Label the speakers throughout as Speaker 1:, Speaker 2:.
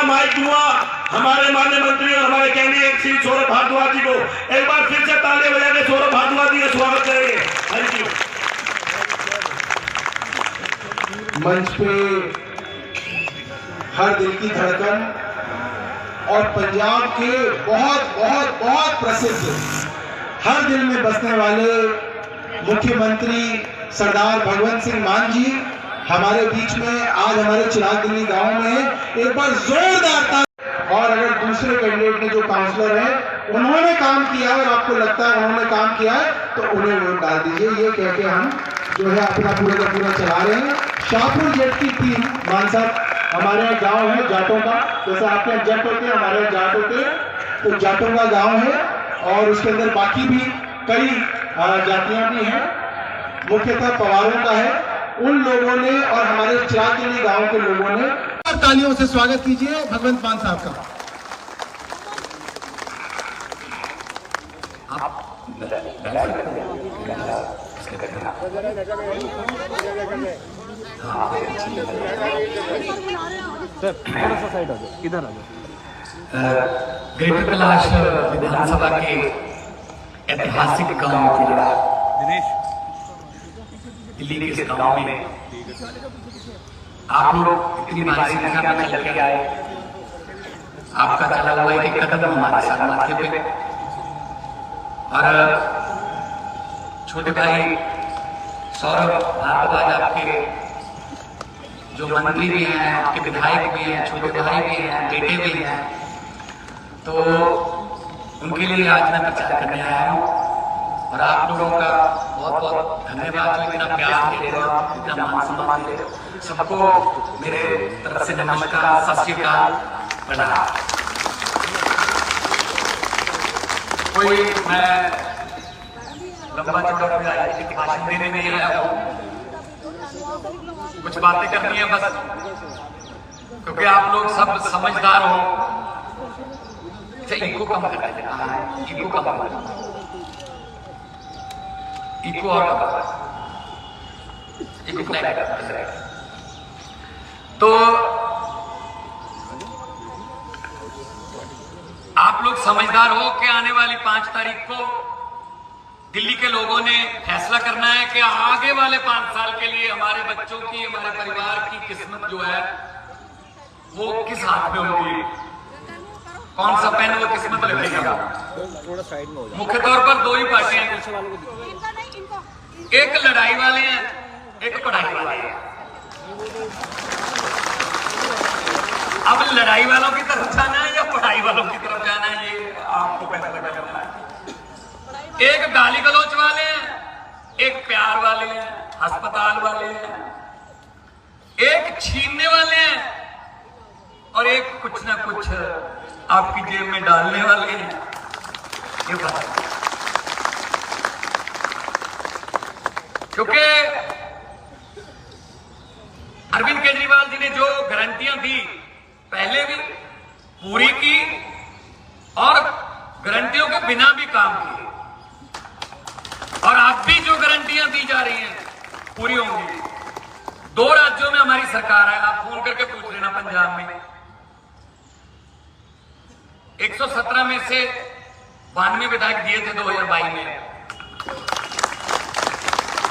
Speaker 1: अपना माइक दूंगा हमारे माननीय मंत्री और हमारे कैबिनेट श्री सौरभ भारद्वाज जी को। एक बार फिर से ताली बजा के सौरभ भारद्वाज जी का स्वागत करेंगे। Thank you.
Speaker 2: मंच पे हर दिल की धड़कन और पंजाब के बहुत बहुत बहुत प्रसिद्ध हर दिल में बसने वाले मुख्यमंत्री सरदार भगवंत सिंह मान जी हमारे बीच में आज हमारे चिराग दिल्ली गांव में एक बार जोरदार ताली। और अगर दूसरे कैंडिडेट ने जो काउंसलर है उन्होंने काम किया और आपको लगता है उन्होंने काम किया है तो उन्हें वोट डाल दीजिए, ये कह के हम जो है अपना पूरा का पूरा चला रहे हैं। शाहपुर जेट की टीम मान साहब हमारे यहाँ गाँव है जाटों का, जैसे आपके यहाँ जट होते हैं हमारे यहाँ जाट होते हैं, तो जाटों का गाँव है और उसके अंदर बाकी भी कई जातियां भी हैं, मुख्यतः पवारों का है। उन लोगों ने और हमारे चिराग दिल्ली गांव के लोगों ने तालियों से स्वागत कीजिए भगवंत मान साहब का।
Speaker 3: थोड़ा सा साइड आ जाओ, इधर आ जाओ।
Speaker 4: ग्रेटर कैलाश विधानसभा के ऐतिहासिक गांव दिनेश दिल्ली के गांव में आप लोग इतनी भारी संख्या में चल के आए। आपका चला हुआ एक कदम हमारे साथ माथे पे और छोटे भाई सौरभ भारद्वाज आपके जो मंत्री भी हैं, आपके विधायक भी हैं, छोटे भाई भी हैं, बेटे भी हैं, तो उनके लिए आज मैं प्रचार करने आया हूँ। और आप लोगों का बहुत बहुत धन्यवाद जो इतना प्यार दे रहे हो, इतना मान सम्मान दे रहे हो। सबको मेरे तरफ से नमस्कार, सत श्री अकाल, प्रणाम। कोई मैं लंबा चौड़ा भाषण देने नहीं आया हूँ, कुछ बातें करनी है बस, क्योंकि आप लोग सब समझदार हो। इको कम कर देते, इको कम कर, इको और इको प्लान कर। तो आप लोग समझदार हो कि आने वाली 5 तारीख को दिल्ली के लोगों ने फैसला करना है कि आगे वाले 5 साल के लिए हमारे बच्चों की, हमारे परिवार की किस्मत जो है वो किस हाथ में होगी, कौन सा पेन वो किस्मत लिखेगा। मुख्य तौर पर 2 ही पार्टियां हैं, एक लड़ाई वाले हैं, एक पढ़ाई वाले हैं। अब लड़ाई वालों की तरफ जाना है या पढ़ाई वालों की तरफ जाना है, ये आपको फैसला करना है। एक गाली गलौच वाले हैं, एक प्यार वाले हैं, अस्पताल वाले हैं, एक छीनने वाले हैं और एक कुछ ना कुछ आपकी जेब में डालने वाले हैं। ये बात क्योंकि अरविंद केजरीवाल जी ने जो गारंटियां दी पहले भी पूरी की और गारंटियों के बिना भी काम किए, और अब भी जो गारंटियां दी जा रही हैं पूरी होंगी। 2 राज्यों में हमारी सरकार है, आप फोन करके पूछ लेना। पंजाब में 117 में से 92 विधायक दिए थे 2022 में,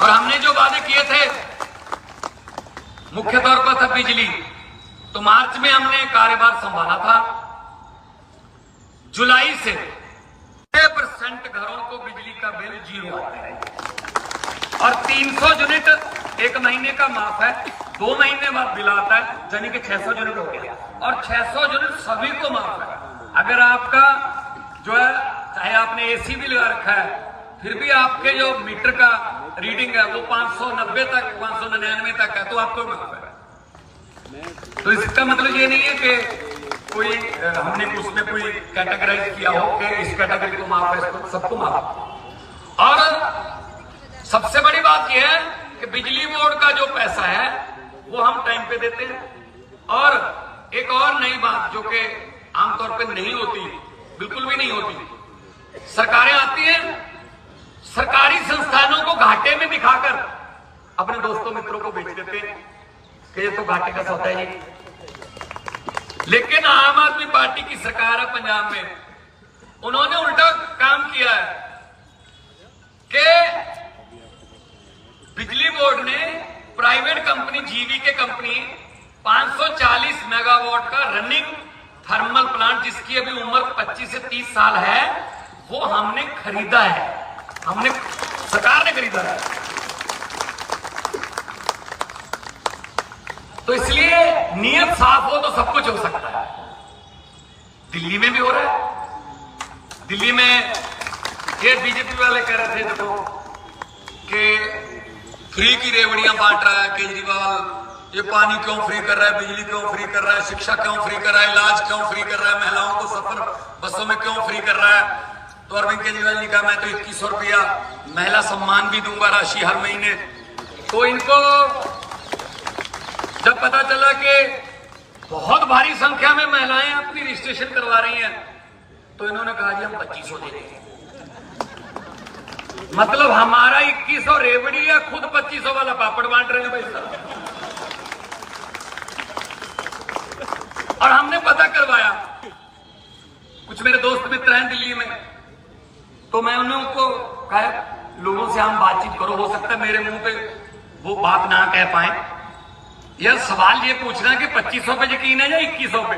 Speaker 4: और हमने जो वादे किए थे मुख्य तौर पर था बिजली, तो मार्च में हमने कार्यभार संभाला था। जुलाई से 6% घरों को बिजली का बिल 0 आता है और 300 यूनिट 1 महीने का माफ है, 2 महीने बाद बिल आता है, यानी कि 600 यूनिट हो गया। और 600 यूनिट सभी को माफ है। अगर आपका जो है, चाहे आपने एसी भी लगा रखा है, फिर भी आपके जो मीटर का रीडिंग है वो 590 तक, 599 तक है, तो आपको माफ है। तो इसका मतलब ये नहीं है कि कोई हमने उसमें कोई कैटेगराइज किया हो कि इस कैटेगरी को माफ है, सबको माफ। और सबसे बड़ी बात यह है कि बिजली बोर्ड का जो पैसा है वो हम टाइम पे देते हैं। और एक और नई बात जो कि आमतौर पर नहीं होती, बिल्कुल भी नहीं होती, सरकारें आती हैं, सरकारी संस्थानों को घाटे में दिखाकर अपने दोस्तों मित्रों को बेच देते हैं कि ये तो घाटे का सौदा है। लेकिन आम आदमी पार्टी की सरकार है पंजाब में, उन्होंने उल्टा काम किया है कि बिजली बोर्ड ने private company GVK company 540 megawatt का रनिंग थर्मल प्लांट, जिसकी अभी उम्र 25 से 30 साल है, वो हमने खरीदा है, हमने सरकार ने खरीदा है। तो इसलिए नियत साफ हो तो सब कुछ हो सकता है। दिल्ली में भी हो रहा है। दिल्ली में ये बीजेपी वाले कह रहे थे देखो कि फ्री की रेवड़ियां बांट रहा है केजरीवाल, ये पानी क्यों फ्री कर रहा है, बिजली क्यों फ्री कर रहा है, शिक्षा क्यों फ्री कर रहा है, इलाज क्यों फ्री कर रहा है, महिलाओं को सफर बसों में क्यों फ्री कर रहा है। तो अरविंद केजरीवाल ने कहा मैं तो 2100 रुपया महिला सम्मान भी दूंगा राशि हर महीने। तो इनको जब पता चला कि बहुत भारी संख्या में महिलाएं अपनी रजिस्ट्रेशन करवा रही हैं, तो इन्होंने कहा जी हम 2500 दे देंगे। मतलब हमारा 2100 रेवड़ी या खुद 2500 वाला पापड़ बांट रहे हैं भाई साहब। और हमने पता करवाया, कुछ मेरे दोस्त मित्र हैं दिल्ली में, तो मैं उनको कहा लोगों से हम बातचीत करो, हो सकता है मेरे मुंह पे वो बात ना कह पाए। यह सवाल ये पूछना कि 2500 पे यकीन है या 2100 पे?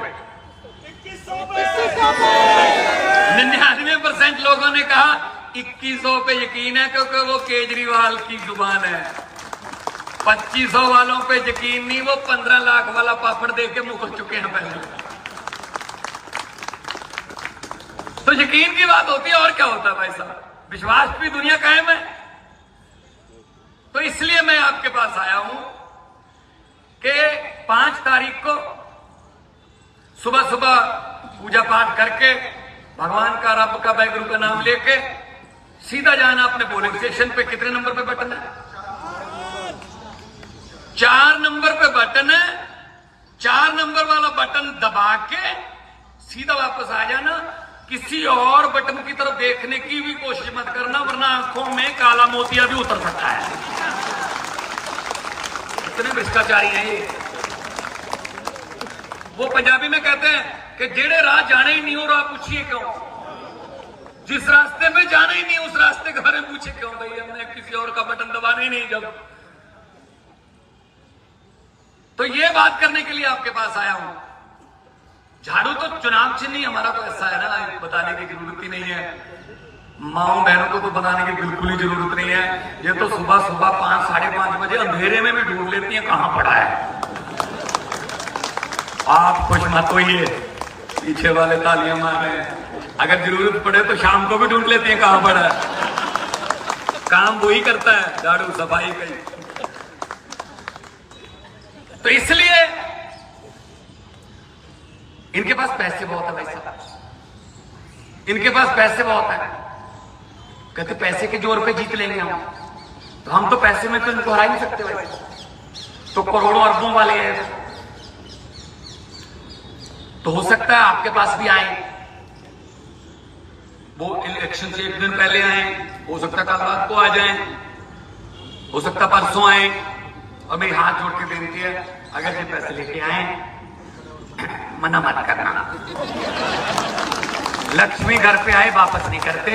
Speaker 4: 99% लोगों ने कहा 2100 पे यकीन है, क्योंकि वो केजरीवाल की जुबान है। 2500 वालों पे यकीन नहीं, वो 15 लाख वाला पापड़ देके मुकर चुके हैं पहले। तो यकीन की बात होती है, और क्या होता है भाई साहब, विश्वास भी दुनिया कायम है। तो इसलिए मैं आपके पास आया हूं कि 5 तारीख को सुबह सुबह पूजा पाठ करके भगवान का, रब का, वाहिगुरु का नाम लेके सीधा जाना अपने पोलिंग स्टेशन पे। कितने नंबर पे बटन है? 4 नंबर पे बटन है। 4 नंबर वाला बटन दबा के सीधा वापस आ जाना। किसी और बटन की तरफ देखने की भी कोशिश मत करना, वरना आंखों में काला मोतिया भी उतर सकता है। इतने भ्रष्टाचारी हैं ये। वो पंजाबी में कहते हैं कि जेड़े राह जाने ही नहीं हो रहा पूछिए क्यों। जिस रास्ते में जाना ही नहीं उस रास्ते के बारे में पूछे क्यों भाई, हमने किसी और का बटन दबाना ही नहीं। जब तो ये बात करने के लिए आपके पास आया हूं। झाड़ू तो चुनाव चिन्ह ही हमारा, तो ऐसा है ना, बताने की जरूरत ही नहीं है। माओ बहनों को तो बताने की बिल्कुल ही जरूरत नहीं है। ये तो सुबह सुबह 5, 5:30 बजे अंधेरे में भी ढूंढ लेती है कहां पड़ा है। आप खुश मत होइए, पीछे वाले तालियां मार रहे हैं। अगर जरूरत पड़े तो शाम को भी ढूंढ लेते हैं कहां पड़ा है। काम वही करता है, झाड़ू सफाई का। तो इसलिए इनके पास पैसे बहुत है भाई साहब, इनके पास पैसे बहुत है। कहते पैसे के जोर पे जीत लेंगे हम, तो हम तो पैसे में तो इनको हरा ही नहीं सकते भाई। तो करोड़ों अरबों वाले हैं, तो हो सकता है आपके पास भी आए। वो इलेक्शन से एक दिन पहले आए, हो सकता है कल रात को आ जाए, हो सकता परसों आए। और मेरी हाथ जोड़ के बेनती है, अगर ये पैसे लेके आए मना मत करना। लक्ष्मी घर पे आए वापस नहीं करते।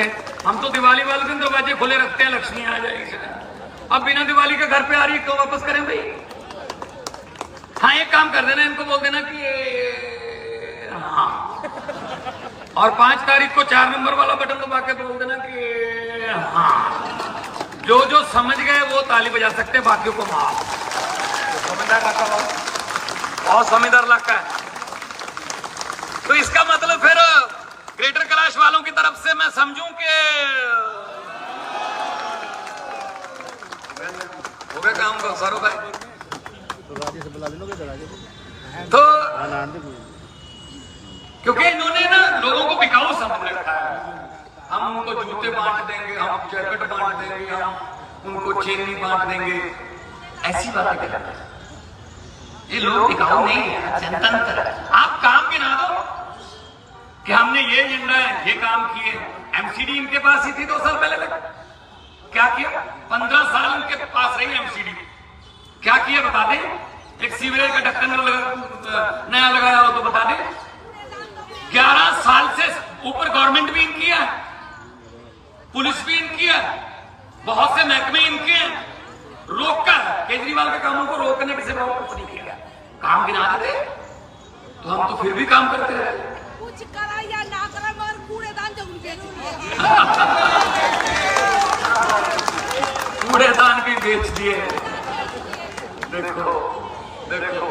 Speaker 4: हम तो दिवाली वाले दिन दरवाजे खुले रखते हैं, लक्ष्मी आ जाएगी। अब बिना दिवाली के घर पे आ रही है, क्यों वापस करें भाई? हाँ, एक काम कर देना, इनको बोल देना कि हाँ, और 5 तारीख को 4 नंबर वाला बटन दबा के बोल देना कि हाँ। जो जो समझ गए वो ताली बजा सकते हैं, बाकियों को माफ। समझदार इलाका, बहुत समझदार इलाका है। तो इसका मतलब फिर ग्रेटर कैलाश वालों की तरफ से मैं समझूं कि हो गया काम का सरो भाई। तो क्योंकि इन्होंने ना लोगों को बिकाऊ समझ रखा है। हम उनको जूते बांट देंगे, हम जैकेट बांट देंगे, हम उनको चेनी बांट देंगे, ऐसी बातें करते हैं। ये लोग बिकाऊ नहीं है, जनतंत्र है। आप काम गिना दो कि हमने ये एजेंडा है, ये काम किए। एमसीडी इनके पास ही थी 2 साल पहले तक। क्या किया? 15 साल इनके पास रही एमसीडी। क्या किया बता दें? एक सीवरेज का ढक्कन नया लगाया हो तो बता दे। 11 साल से ऊपर गवर्नमेंट भी इनकी है, पुलिस भी इनकी है, बहुत से महकमे इनके हैं। रोककर केजरीवाल के कामों को रोकने की सिवा कुछ नहीं किया। काम गिना देते तो हम तो फिर भी काम करते रहे।
Speaker 5: कुछ करा या ना करा मगर कूड़ेदान जरूर बेच दिए।
Speaker 4: कूड़ेदान भी बेच दिए। देखो देखो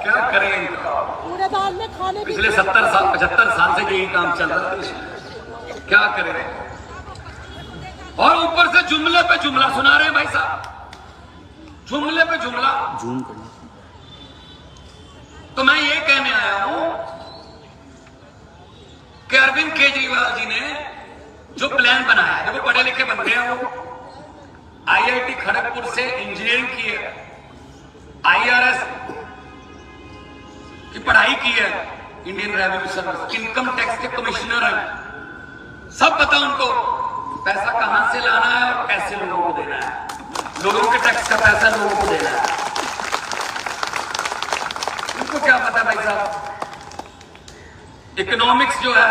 Speaker 4: क्या करें।
Speaker 5: कूड़ेदान में खाने
Speaker 4: पिछले 70 साल 75 साल से यही काम चल रहा है, क्या करें। और ऊपर से जुमले पे जुमला सुना रहे हैं भाई साहब, जुमले पे जुमला।
Speaker 3: जूम करना।
Speaker 4: तो मैं ये कहने आया हूं कि अरविंद केजरीवाल जी ने जो प्लान बनाया है, देखो पढ़े लिखे बंदे हैं, वो आईआईटी खड़गपुर से इंजीनियरिंग की है, आईआरएस की पढ़ाई की है, Indian revenue service, income tax के कमिश्नर हैं, सब पता उनको पैसा कहां से लाना है और कैसे लोगों को देना है, लोगों के टैक्स का पैसा लोगों को देना है। इनको क्या पता भाई साहब। इकोनॉमिक्स जो है,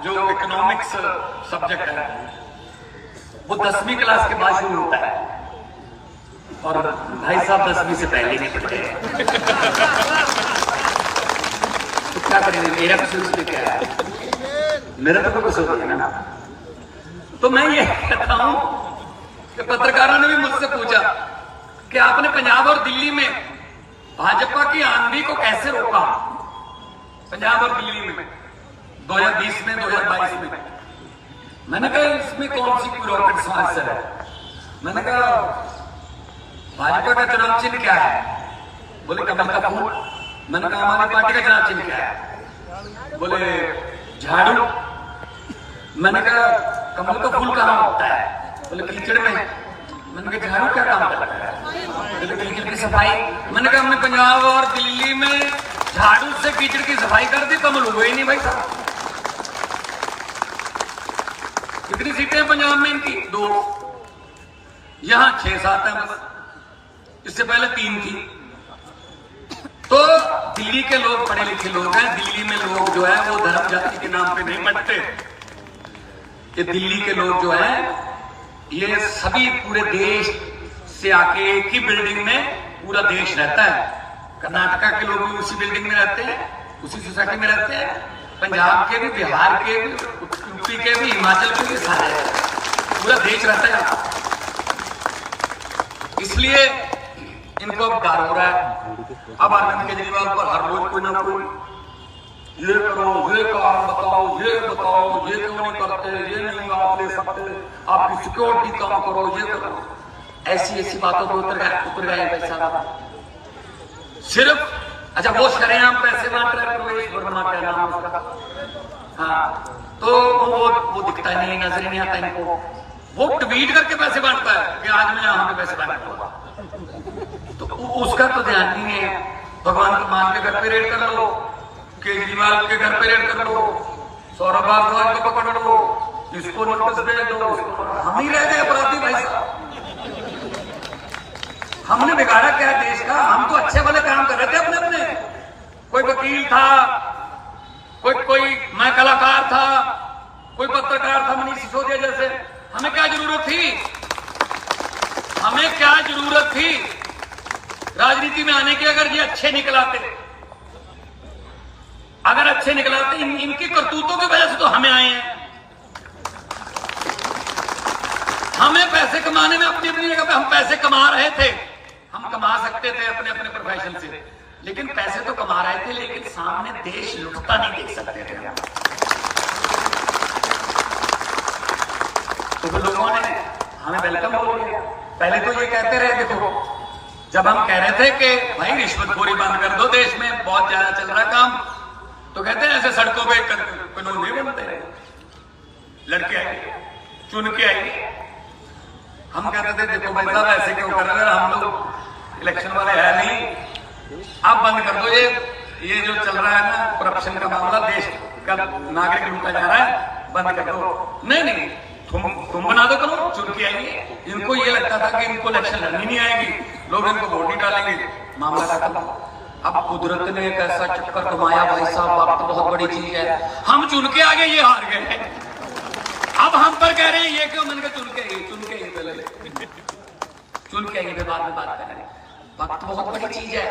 Speaker 4: जो इकोनॉमिक्स सब्जेक्ट है, वो 10वीं क्लास के बाद शुरू होता है और भाई साहब 10वीं से पहले नहीं पढ़े। तो क्या करेंगे, मेरा कसूर क्या है, मेरा तो कोई कसूर नहीं है ना। तो मैं ये कहता हूं कि पत्रकारों ने भी मुझसे पूछा कि आपने पंजाब और दिल्ली में भाजपा की आंधी को कैसे रोका, पंजाब और दिल्ली में 2020 में 2022 में। मैंने कहा इसमें कौन सी कोई रॉकेट साइंस है। मैंने कहा भाजपा का चुनाव चिन्ह क्या है, बोले कमल का फूल। मैंने कहा हमारी पार्टी का चुनाव चिन्ह क्या है, बोले झाड़ू। मैंने कहा कमल का फूल कहां होता है, बोले कीचड़ में। मैंने कहा झाड़ू क्या काम करता है, बोले कीचड़ की सफाई। मैंने कहा हमने पंजाब और दिल्ली में झाड़ू से कीचड़ की सफाई कर दी, कमल हुए ही नहीं भाई साहब। कितनी सीटें हैं पंजाब में इनकी, 2, यहां 6-7 है बस, इससे पहले 3 थी। तो दिल्ली के लोग पढ़े लिखे लोग हैं, दिल्ली में लोग जो है वो धर्म जाति के नाम पे नहीं बढ़ते। ये दिल्ली के लोग जो हैं ये सभी पूरे देश से आके एक ही बिल्डिंग में पूरा देश रहता है। कर्नाटका के लोग भी उसी बिल्डिंग में रहते हैं, उसी सोसाइटी में रहते हैं, पंजाब के भी, बिहार के भी, यूपी के भी, हिमाचल के भी, सारे पूरा देश रहता है। इसलिए इनको अब डर हो रहा है। अब अरविंद केजरीवाल पर हर रोज कोई ना कोई ये करो, ये काम बताओ, ये बताओ, ये क्यों नहीं करते, ये नहीं आप ले सकते, आपकी सिक्योरिटी कम करो, ये करो। ऐसी ऐसी बातों पर उतर गए पैसा। सिर्फ अच्छा वो शरेआम पैसे बांट रहे हैं, प्रवेश वर्मा क्या नाम उसका, हाँ, तो वो दिखता नहीं, नजर नहीं आता इनको। वो ट्वीट करके पैसे बांटता है कि आज मैं यहाँ पे पैसे बांटूंगा, तो उसका तो ध्यान नहीं है। भगवान को मान के घर पे रेड कर लो, केजरीवाल के घर पे रेड कर लो, सौरभ भारद्वाज को पकड़ लो, इसको नोटिस दे दो, हम ही रह गए अपराधी भाई साहब। हमने बिगाड़ा क्या देश का, हम तो अच्छे वाले काम कर रहे थे अपने अपने। कोई वकील था, कोई मैं कलाकार था, कोई पत्रकार था मनीष सिसोदिया जैसे। हमें क्या जरूरत थी, हमें क्या जरूरत थी राजनीति में आने की। अगर ये अच्छे निकलाते, अगर अच्छे निकलाते, इनकी करतूतों की वजह से तो हमें आए हैं। हमें पैसे कमाने में अपनी अपनी जगह पे हम पैसे कमा रहे थे, हम कमा सकते थे अपने अपने प्रोफेशन से, लेकिन पैसे तो कमा रहे थे, लेकिन सामने देश लुटता नहीं देख सकते थे। तो फिर लोगों ने हमें वेलकम बोल दिया। पहले तो ये कहते रहे, देखो जब हम कह रहे थे कि भाई रिश्वतखोरी बंद कर दो, देश में बहुत ज्यादा चल रहा काम, तो कहते हैं ऐसे सड़कों पे कानून नहीं बनते, लड़के आएंगे चुन के आएंगे। हम कहते थे देखो भाई साहब ऐसे क्यों कर रहे हैं, हम लोग इलेक्शन वाले है नहीं, आप बंद कर दो ये जो चल रहा है ना करप्शन का मामला, देश का नागरिक लूटा जा रहा है, बंद कर दो। नहीं, तुम बना दो कानून, चुन के आएंगे। इनको ये लगता था कि इनको इलेक्शन लड़नी नहीं आएगी, लोग इनको वोट नहीं डालेंगे, मामला खत्म। अब कुदरत ने एक ऐसा चक्कर कमाया भाई साहब, वक्त बहुत बड़ी चीज है। हम चुन के आगे ये हार गए, अब हम पर कह रहे हैं ये क्यों। मैंने कहा चुन के ये पहले चुन के ये बाद में बात करें। वक्त बहुत बड़ी चीज है।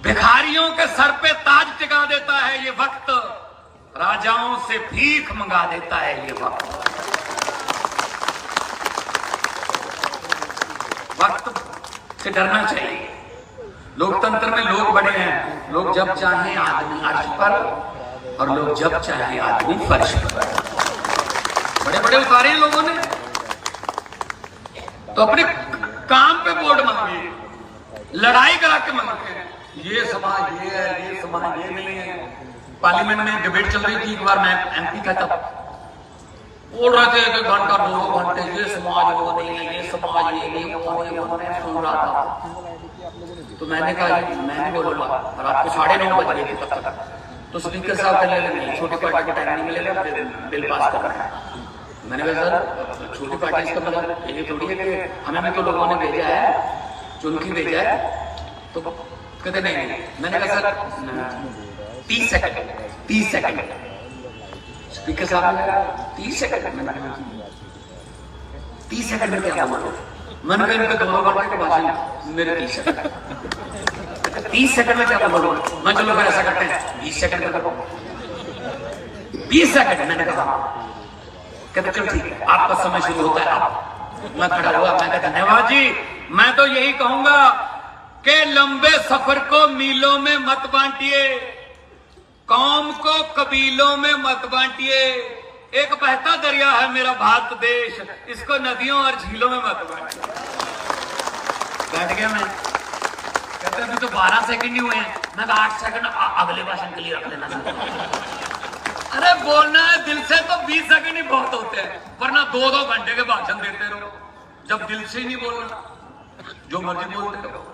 Speaker 4: भिखारियों के सर पे ताज टिका देता है ये वक्त, राजाओं से भीख मंगा देता है ये वक्त। वक्त से डरना चाहिए। लोकतंत्र में लोग बड़े हैं, लोग जब चाहें आदमी अर्श पर और लोग जब चाहें आदमी फर्श पर। बड़े बड़े उतारे हैं लोगों ने, तो अपने काम पे वोट मांगिए, लड़ाई करा के मांगते हैं। ये समाज ये है, ये समाज ये नहीं है। पार्लियामेंट में डिबेट चल रही थी, एक बार मैं एमपी का तब बोल रहे थे कि घंटा 2 घंटे ये समाज वो नहीं है, ये समाज ये नहीं, वो मैं सुन रहा था। तो मैंने कहा मैं नहीं बोलूंगा। रात को 9:30 बज गए थे तब तक। तो स्पीकर साहब कहने लगे नहीं, छोटी पार्टी को टाइम नहीं मिलेगा, बिल पास करना है। मैंने कहा सर छोटी पार्टी इसका मतलब ये थोड़ी है कि हमें तो लोगों ने भेजा है, चुन के भेजा है। तो कहते नहीं। मैंने कहा सर 30 सेकंड। स्पीकर साहब ने कहा 30 सेकंड। 30 सेकंड में क्या बोलो? मैंने कहा इनके 2 घंटे के भाषण मेरे 30 सेकंड। 30 सेकंड में क्या बोलो? मैं चलो फिर ऐसा करते हैं 20 सेकंड में करो। 20 सेकंड मैंने कहा। कहते चलो ठीक है, आपका समय शुरू होता है। आप मैं खड़ा हुआ, मैं कहता धन्यवाद जी। मैं तो यही कहूंगा कि लंबे सफर को मीलों में मत बांटिए, कौम को कबीलों में मत बांटिए। एक बहता दरिया है मेरा भारत देश, इसको नदियों और झीलों में मत बांटिए। बैठ गया मैं। कहते अभी तो 12 सेकंड ही हुए हैं। मैं 8 सेकंड अगले भाषण के लिए रख लेना। अरे बोलना है दिल से तो 20 सेकंड ही बहुत होते हैं, वरना 2-2 घंटे के भाषण देते रहो। जब दिल से ही नहीं बोलना, जो मर्जी बोलते रहो।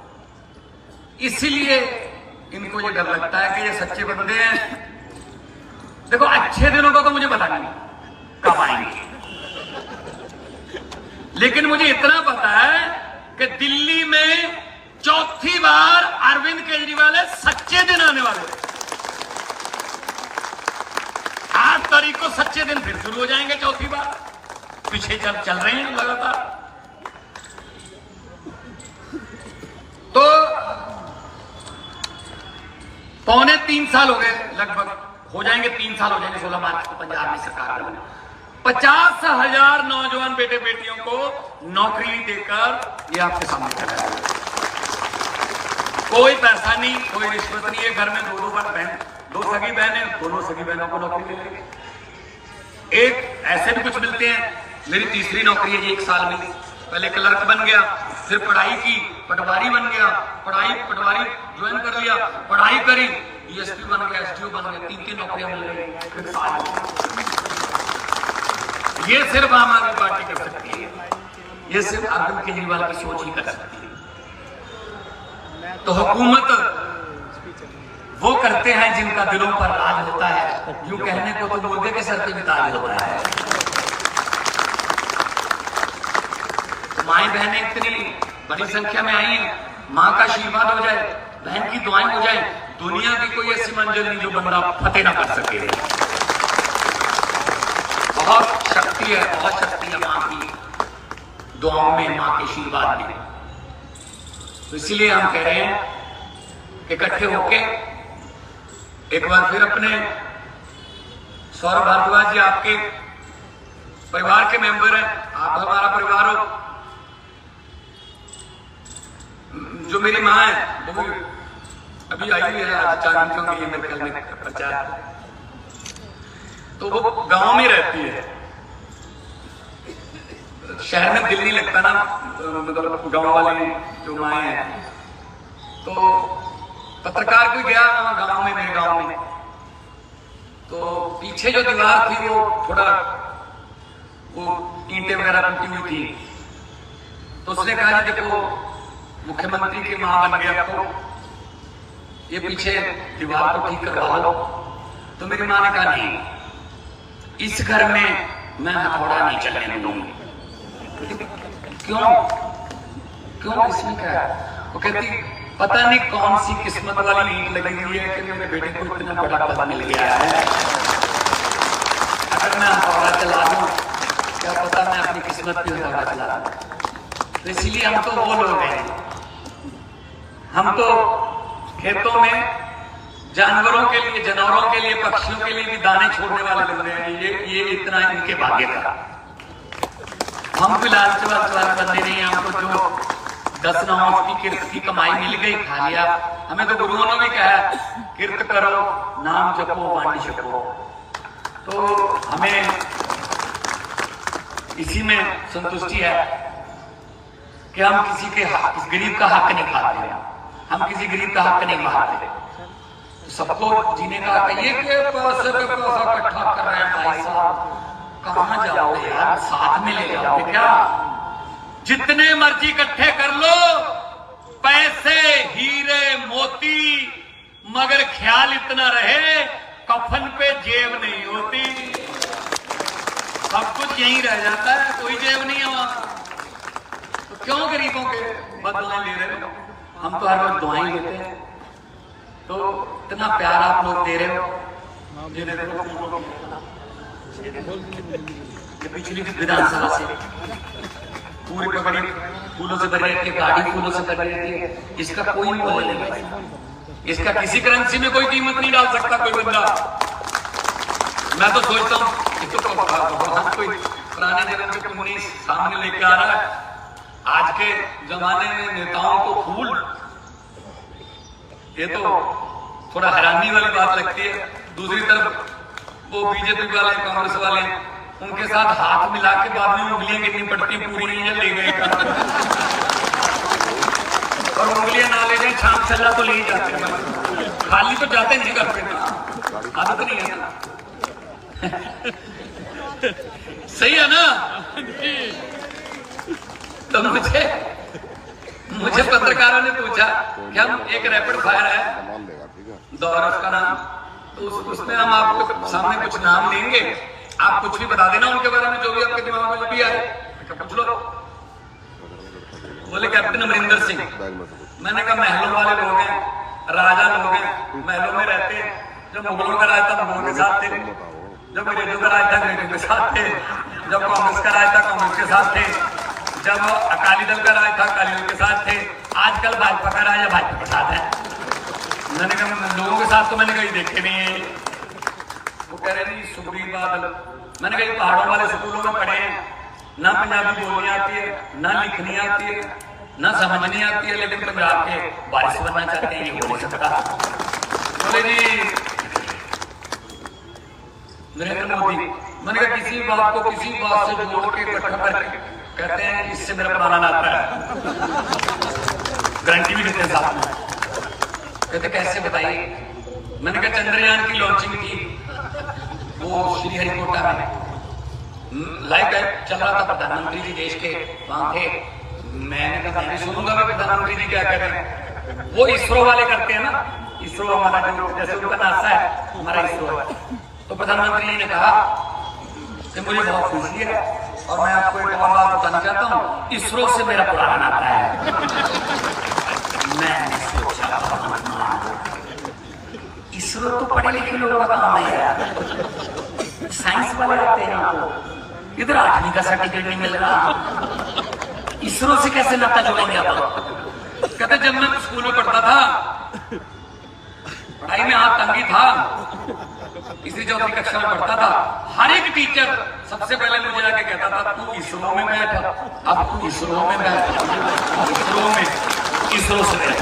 Speaker 4: इसीलिए इनको ये डर लगता है कि ये सच्चे बंदे हैं। देखो अच्छे दिनों का तो मुझे पता नहीं कब आएंगे, लेकिन मुझे इतना पता है कि दिल्ली में 4थी बार अरविंद केजरीवाल सच्चे दिन आने वाले। 8 तारीख को सच्चे दिन फिर शुरू हो जाएंगे 4थी बार। पीछे चल रहे हैं लगातार। तो 2.25 साल हो गए, लगभग हो जाएंगे 3 साल हो जाएंगे। 16 मार्च को पंजाब में सरकार बनी। 50,000 नौजवान बेटे बेटियों को नौकरी देकर ये आपके सामने कर रहा है। कोई पैसा नहीं, कोई रिश्वत नहीं है। घर में 2 बहन, 2 सगी बहनें, दोनों सगी बहनों को नौकरी मिलेगी। एक ऐसे भी कुछ मिलते हैं। मेरी तीसरी नौकरी है 1 साल में। पहले क्लर्क बन गया, फिर पढ़ाई की, पटवारी बन गया, पटवारी ज्वाइन कर लिया, पढ़ाई करी, डीएसपी बन गया, एसडीओ बन गया। 3 नौकरियां मिल गई। ये सिर्फ आम आदमी पार्टी कर सकती है, ये सिर्फ अरविंद केजरीवाल की सोच ही कर सकती है। तो हुकूमत वो करते हैं जिनका दिलों पर राज होता है। यूं कहने को तो मुर्गे के सर पे भी ताज होता है। माएं बहनें इतनी बड़ी संख्या में आई हैं, मां का आशीर्वाद हो जाए, बहन की दुआएं हो जाए, दुनिया की कोई ऐसी मंजिल नहीं जो बंदा फतेह ना कर सके। बहुत शक्ति है, बहुत शक्ति है मां की दुआओं में, मां के आशीर्वाद में। तो इसीलिए हम कह रहे हैं इकट्ठे होके एक बार फिर अपने सौरभ भारद्वाज जी आपके परिवार के मेंबर हैं, आप हमारा परिवार हो। जो मेरी माँ है वो अभी आई हुई है, आज 4 दिन के लिए मेरे ख्याल में प्रचार। तो वो गांव में रहती है, शहर में दिल नहीं लगता ना, मतलब गांव वाले जो माए हैं। तो पत्रकार कोई गया गांव में, मेरे गांव में, तो पीछे जो दीवार थी वो थोड़ा वो ईंटें वगैरह टूटी हुई थी। तो उसने कहा कि देखो मुख्यमंत्री की मां बन गया, तो ये पीछे दीवार को ठीक करवा लो। तो मेरी मां ने कहा नहीं, इस घर में मैं हथौड़ा नहीं चलने दूंगी। क्यों? क्यों, इसमें क्या है? वो कहती पता नहीं कौन सी किस्मत वाली नींद लगी हुई है कि मेरे बेटे को इतना बड़ा पद मिल गया है। अगर मैं हथौड़ा चला दूं, क्या पता मैं अपनी किस्मत की हथौड़ा चला दूं। तो इसीलिए हम तो वो लोग हैं, हम तो खेतों में जानवरों के लिए, जानवरों के लिए, पक्षियों के लिए भी दाने छोड़ने वाले लोग हैं। ये इतना इनके भाग्य का। हम भी लालच बंदे नहीं, हमको जो 10 नौ की किर्त की कमाई मिल गई खा लिया। हमें तो गुरुओं ने भी कहा किर्त करो, नाम जपो, वाणी जपो। तो हमें इसी में संतुष्टि है कि हम किसी के गरीब का हक नहीं खाते, हम किसी गरीब का हक नहीं मारते। तो सबको जीने का हक है। ये पैसा इकट्ठा कर रहे हैं भाई साहब, कहाँ जाओगे यार, साथ में ले जाओगे क्या? जितने मर्जी इकट्ठे कर लो, पैसे, हीरे, मोती, मगर ख्याल इतना रहे कफन पे जेब नहीं होती। सब कुछ यहीं रह जाता है, कोई जेब नहीं है वहां। तो क्यों गरीबों के बदलाएं ले रहे हो? हम तो हर वक्त दुआएं लेते हैं। तो इतना प्यार आप लोग दे रहे हो। पिछली विधानसभा से पूरी पकड़ी फूलों से भरी रहती है, गाड़ी फूलों से भरी रहती है। इसका कोई मोल नहीं है, इसका किसी करेंसी में कोई कीमत नहीं डाल सकता कोई बंदा। मैं तो सोचता हूँ कोई पुराने जन्म के मुनि सामने लेके आ रहा है। आज के जमाने में नेताओं को फूल, ये तो थोड़ा हैरानी वाली बात लगती है। दूसरी तरफ वो बीजेपी वाले, कांग्रेस वाले, उनके साथ हाथ मिला के बाद में उंगलियां कितनी पड़ती पूरी नहीं है, ले गए। और उंगलियां ना ले जाए, छाप छल्ला तो ले ही जाते हैं, खाली तो जाते नहीं घर पे, आदत नहीं है ना। सही है ना? तो मुझे पत्रकारों ने पूछा कि हम एक रैपिड फायर है दौर उसका नाम, तो उसमें हम आपको सामने कुछ नाम लेंगे, आप कुछ भी बता देना उनके बारे में, जो भी आपके दिमाग में भी आए पूछ लो। बोले कैप्टन अमरिंदर सिंह। मैंने कहा महलों वाले लोग हैं, राजा लोग हैं, महलों में रहते हैं। जब मुगलों का राज था मुगलों के साथ थे, जब अंग्रेजों का राज था अंग्रेजों के साथ थे, जब कांग्रेस का राज था कांग्रेस के साथ थे, जब अकाली दल का राज था अकाली दल के साथ थे। आजकल भाजपा का राज है भाजपा के साथ है। मैंने कहा लोगों के साथ तो मैंने कहीं देखे नहीं है। वो कह रहे नहीं सुखबीर बादल। मैंने कहा पहाड़ों वाले स्कूलों में पढ़े हैं, ना पंजाबी बोलनी आती है, ना लिखनी आती है, ना समझनी आती है, लेकिन पंजाब के बारिश बनना चाहते हैं, ये हो नहीं सकता। बोले जी नरेंद्र मोदी। मैंने कहा किसी बात को किसी बात से जोड़ के इकट्ठा करके कहते हैं इससे मेरा पुराना नाता है, गारंटी भी देते हैं साथ में। कहते कैसे बताइए? मैंने कहा चंद्रयान की लॉन्चिंग थी वो श्रीहरिकोटा में, लाइव चल रहा था, प्रधानमंत्री जी देश के वहां थे। मैंने कहा मैं सुनूंगा प्रधानमंत्री जी क्या कह रहे हैं। वो इसरो वाले करते हैं ना, इसरो हमारा जो जैसे उनका नासा है हमारा इसरो है। तो प्रधानमंत्री जी ने कहा कि मुझे बहुत खुशी है और मैं आपको एक और बात बताना चाहता हूँ, इसरो से मेरा पुराना नाता है। मैंने सोचा इसरो तो पढ़े लिखे लोगों का काम है यार, साइंस वाले आते हैं, इधर 8वीं का सर्टिफिकेट नहीं मिल रहा, इसरो से कैसे नाता जोड़ेंगे आप? कहते जब मैं स्कूल में पढ़ता था, पढ़ाई में हाथ तंगी था, तीसरी चौथी कक्षा में पढ़ता था, हर एक टीचर सबसे पहले मुझे आके कहता था तू इसरो में बैठ, अब तू इसरो में बैठ, इसरो में, इसरो से बैठ।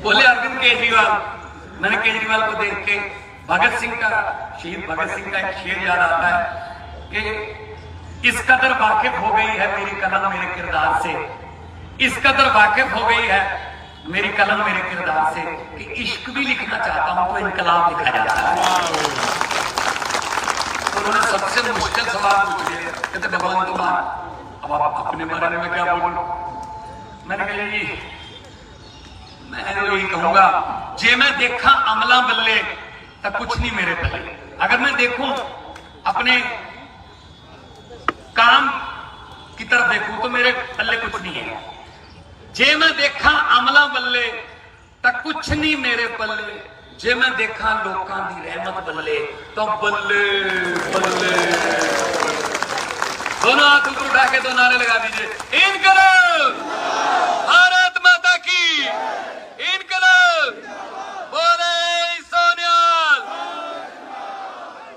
Speaker 4: बोले अरविंद केजरीवाल। मैंने केजरीवाल को देख के भगत सिंह का, शहीद भगत सिंह का एक शेर याद आता है कि इस कदर वाकिफ हो गई है मेरी कलम मेरे किरदार से, इस कदर वाकिफ हो गई है मेरी कलम मेरे किरदार से कि इश्क भी लिखना चाहता हूं तो इनकलाब लिखा जाता है। तो उन्होंने सबसे मुश्किल सवाल पूछ लिया, कहते भगवान कुमार अब आप अपने बारे में क्या बोलो? मैंने कहा जी मैं यही कहूंगा जे मैं देखा अमला बल्ले तक कुछ नहीं मेरे पल्ले। अगर मैं देखूं अपने की तरफ देखूं तो मेरे पल्ले कुछ नहीं है। जे मैं देखा अमला बल्ले तक कुछ नहीं मेरे पल्ले, जे मैं देखा लोकां दी रहमत बल्ले तो बल्ले बल्ले। दोनों हाथ ऊपर उठा के दो नारे लगा दीजिए, इनकलाब भारत माता की, इनकलाब बोले सोनियाल।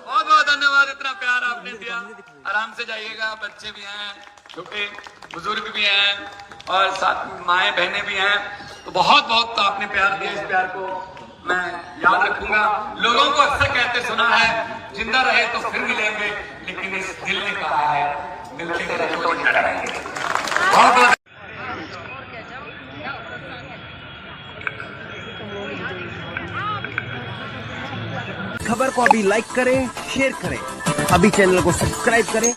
Speaker 4: बहुत बहुत धन्यवाद, इतना प्यार आपने दिया। आराम से जाइएगा, बच्चे भी हैं, छोटे बुजुर्ग भी हैं और साथ माएँ बहनें भी हैं, तो बहुत बहुत तो आपने प्यार दिया। इस प्यार को मैं याद रखूंगा। लोगों को अक्सर कहते सुना है, जिंदा रहे तो फिर मिलेंगे, लेकिन इस दिल ने कहा है मिलते रहे तो जिंदा रहेंगे। बहुत बहुत
Speaker 6: खबर को अभी लाइक करें, शेयर करें, अभी चैनल को सब्सक्राइब करें।